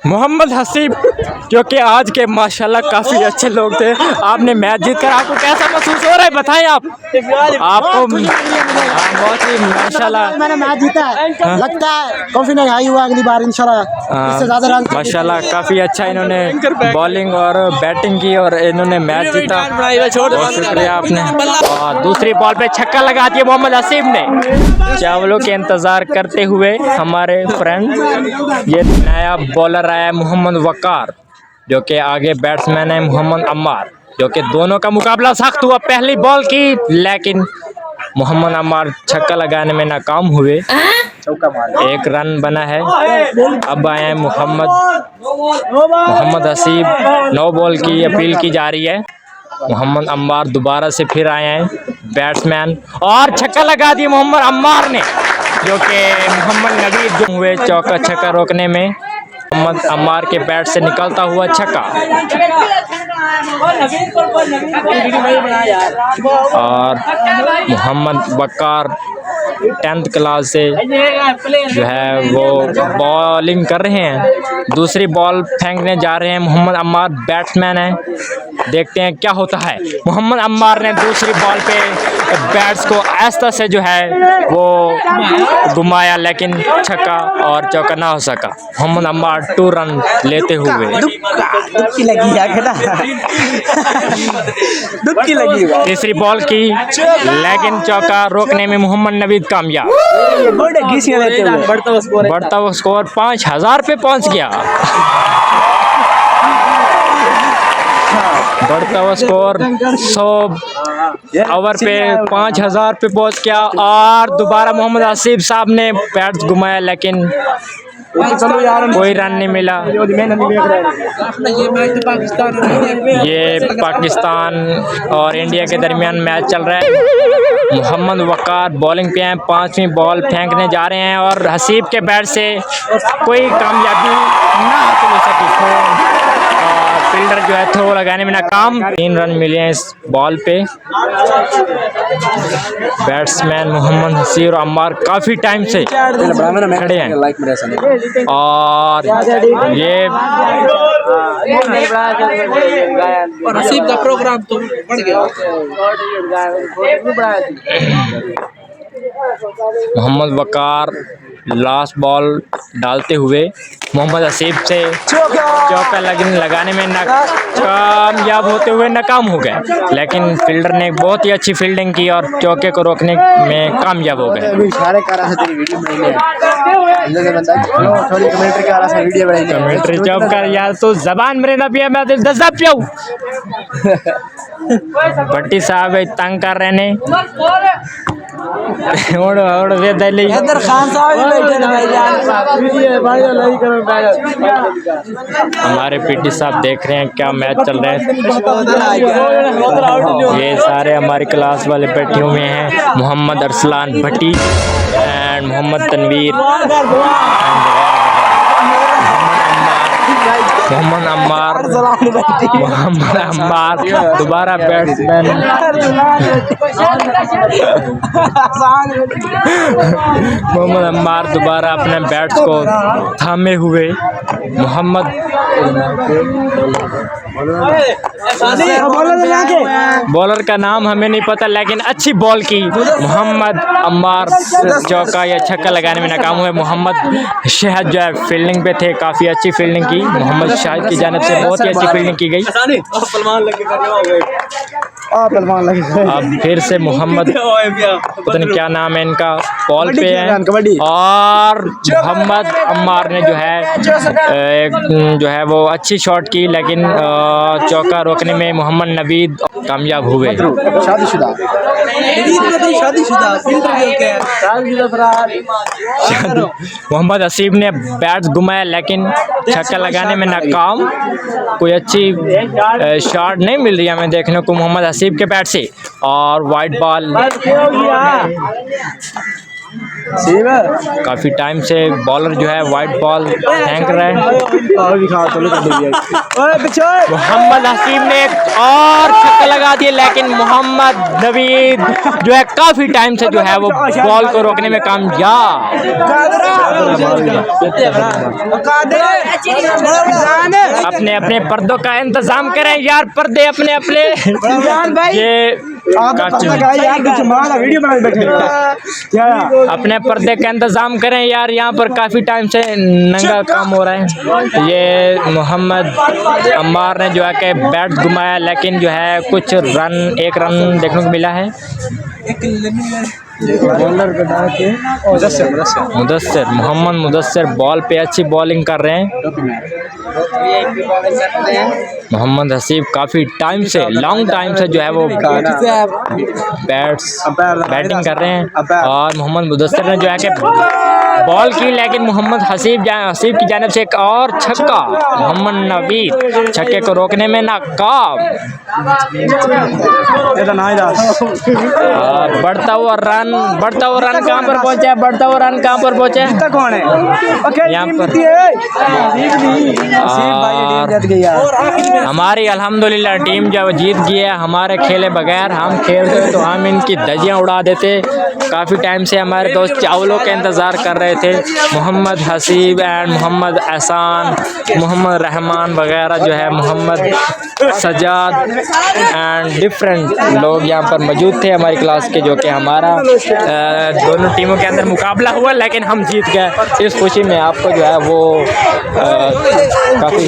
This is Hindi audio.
मोहम्मद हसीब क्योंकि आज के माशाल्लाह काफ़ी अच्छे लोग थे। आपने मैच जीत कर आपको कैसा महसूस हो रहा है बताएं आप। आपको बहुत ही माशाल्लाह मैंने मैच जीता है, लगता है कॉन्फिडेंस हाई हुआ अगली बार इंशाल्लाह इससे ज़्यादा रन। माशाल्लाह काफ़ी अच्छा इन्होंने बॉलिंग और बैटिंग की और इन्होंने मैच जीता। बहुत शुक्रिया आपने। और दूसरी बॉल पे छक्का लगा दिया मोहम्मद हसीब ने। चावलों के इंतज़ार करते हुए हमारे फ्रेंड, ये नया बॉलर आया है मोहम्मद वकार, जो कि आगे बैट्समैन है मोहम्मद अम्मार, जो कि दोनों का मुकाबला सख्त हुआ पहली बॉल की, लेकिन मोहम्मद अम्मार छक्का लगाने में नाकाम हुए। एक रन बना है। अब आए हैं मोहम्मद हसीब। 9 बॉल की अपील की जा रही है। मोहम्मद अम्मार दोबारा से फिर आए हैं बैट्समैन, और छक्का लगा दिया मोहम्मद अम्मार ने, जो कि मोहम्मद नबीद जो हुए चौका छक्का रोकने में। मोहम्मद अम्मार के बैट से निकलता हुआ छक्का, और मोहम्मद वकार 10th क्लास से जो है वो बॉलिंग कर रहे हैं। दूसरी बॉल फेंकने जा रहे हैं मोहम्मद अम्मार, बैट्समैन है। देखते हैं क्या होता है। मोहम्मद अम्मार ने दूसरी बॉल पे बैट्स को आहिस्ता से जो है वो घुमाया, लेकिन छक्का और चौका ना हो सका। मोहम्मद अम्मार 2 रन लेते हुए। तीसरी बॉल की, लेकिन चौका रोकने में मोहम्मद नबीद कामयाब। बढ़ता हुआ स्कोर 5000 पे पहुंच गया। बढ़ता हुआ स्कोर 100 ओवर पे 5000 पे पहुंच गया। और दोबारा मोहम्मद हसीब साहब ने बैट्स घुमाया, लेकिन कोई रन नहीं मिला। ये पाकिस्तान और इंडिया के दरमियान मैच चल रहा है। मोहम्मद वकार बॉलिंग पे हैं, 5वीं बॉल फेंकने जा रहे हैं, और हसीब के बैट से कोई कामयाबी ना हासिल हो सकी। फील्डर जो है थ्रो लगाने में नाकाम। 3 रन मिले हैं इस बॉल पे। बैट्समैन मोहम्मद हसीब और अम्मार काफ़ी टाइम से खड़े हैं, और ये नसीब का प्रोग्राम तो बढ़ गया। मोहम्मद वकार लास्ट बॉल डालते हुए मोहम्मद हसीब से चौका लगाने में कामयाब होते हुए नाकाम हो गए, लेकिन फील्डर ने बहुत ही अच्छी फील्डिंग की और चौके को रोकने में कामयाब हो गए। कमेंट्री जॉब कर यार, तो जबान मेरे ना पिया, मैं दस पियाऊ। भट्टी साहब तंग कर रहे ने। हमारे पीटी साहब देख रहे हैं क्या मैच चल रहा है। ये सारे हमारी क्लास वाले बैठे हुए हैं, मोहम्मद अरसलान भट्टी एंड मोहम्मद तनवीर, मोहम्मद अम्मार दोबारा बैट्समैन। मोहम्मद अम्मार दोबारा अपने बैट्स को थामे हुए। मोहम्मद बॉलर का नाम हमें नहीं पता, लेकिन अच्छी बॉल की मोहम्मद अम्मार चौका या छक्का लगाने में नाकाम हुए। मोहम्मद शहद जो है फील्डिंग पे थे, काफ़ी अच्छी फील्डिंग की। मोहम्मद शाहिद की जानिब से बहुत ही अच्छी फील्डिंग की गई। अब फिर से मोहम्मद, पता नहीं क्या नाम है इनका, बॉल पे है, और मोहम्मद अम्मार ने जो है वो अच्छी शॉट की, लेकिन चौका रोकने में मोहम्मद नबीद कामयाब हुए। मोहम्मद हसीब ने बैट्स घुमाया, लेकिन छक्का लगाने में नाकाम। कोई अच्छी शॉट नहीं मिल रही हमें देखने को मोहम्मद हसीब के बैट से, और वाइड बॉल। काफ़ी टाइम से बॉलर जो है वाइट बॉल फेंक रहा है। मोहम्मद हसीब ने एक और छक्का लगा दिया, लेकिन मोहम्मद नवीद जो है काफ़ी टाइम से जो है वो बॉल को रोकने में कामयाब। अपने अपने पर्दों का इंतजाम करें यार, पर्दे अपने अपने। ये अपने पर्दे का इंतजाम करें यार, यहाँ पर काफ़ी टाइम से नंगा काम हो रहा है। ये मोहम्मद अम्मार ने जो है कि बैट घुमाया, लेकिन जो है कुछ रन, एक रन देखने को मिला है। मुदस्सिर, मोहम्मद मुदस्सिर बॉल पे अच्छी बॉलिंग कर रहे हैं। मोहम्मद हसीब काफ़ी टाइम से, लॉन्ग टाइम से जो है वो बैटिंग कर रहे हैं, और मोहम्मद मुदस्सिर ने जो है कि बॉल की, लेकिन मोहम्मद हसीब की जानिब से एक और छक्का। मोहम्मद नवीद छक्के को रोकने में नाकाम। बढ़ता हुआ रन कहाँ पर पहुंचा है? बढ़ता हुआ रन कहाँ पर पहुंचा है? कौन है यहाँ पर? हमारी अल्हम्दुलिल्लाह टीम जब जीत गई है, हमारे खेले बगैर हम खेलते तो हम इनकी धज्जियाँ उड़ा देते। काफ़ी टाइम से हमारे दोस्त चावलों का इंतज़ार कर रहे थे। मोहम्मद हसीब एंड मोहम्मद एहसान, मोहम्मद रहमान वगैरह जो है, मोहम्मद सजाद एंड डिफरेंट लोग यहाँ पर मौजूद थे हमारी क्लास के, जो कि हमारा दोनों टीमों के अंदर मुकाबला हुआ, लेकिन हम जीत गए। इस खुशी में आपको जो है वो काफ़ी